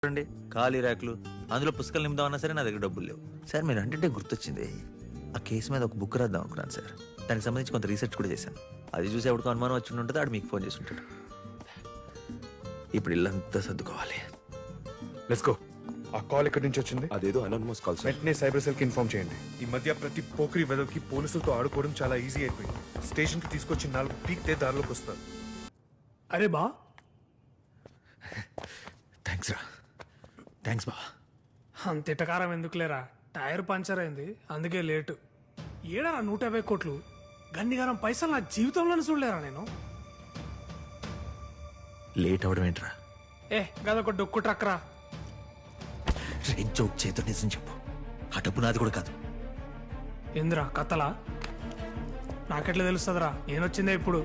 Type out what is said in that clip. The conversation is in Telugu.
చూడండి ఖాళీ ర్యాకులు, అందులో పుస్తకాలు నింపుదామన్నా సరే నా దగ్గర డబ్బులు లేవు. సార్ మీరు అంటే గుర్తొచ్చింది, ఆ కేసు మీద ఒక బుక్ రాద్దాం అనుకున్నాను సార్. దానికి సంబంధించి కొంత రీసెర్చ్ కూడా చేశాను. అది చూసి ఎవరికో అనుమానం వచ్చి ఉంటుంది, ఆడు మీకు ఫోన్ చేసి ఉంటాడు. ఇప్పుడు ఇల్లంతా సర్దుకోవాలి. Let's go. ఆ కాల్ ఎక్కడి నుంచి వచ్చింది? అదేదో అనోనిమస్ కాల్ సార్. వెంటనే సైబర్ సెల్ కి ఇన్ఫార్మ్ చేయండి. ఈ మధ్య ప్రతి పోకిరి వెదవికి పోలీసులతో ఆడుకోవడం చాలా ఈజీ అయిపోయింది. స్టేషన్ కి తీసుకొచ్చి 4 పీక్తే దారిలోకి వస్తారు. అరే బా, థ్యాంక్స్ రా, థ్యాంక్స్ బా. అంత ఇటకారం ఎందుకులేరా? టైర్ పంచర్ అయింది, అందుకే లేటు. ఏడారా 150 కోట్లు? గన్నిగారం పైసలు నా జీవితంలోనే చూడలేరా నేను. లేట్ అవడం ఏంట్రా? గదొక డొక్కు ట్రక్రా. రేట్ జోక్ చేతో నిజం చెప్పు, ఆ డబ్బు నాది కూడా కాదు. ఏందిరా కథలా? నాకెట్లా తెలుస్తుందిరా? నేనొచ్చిందే ఇప్పుడు.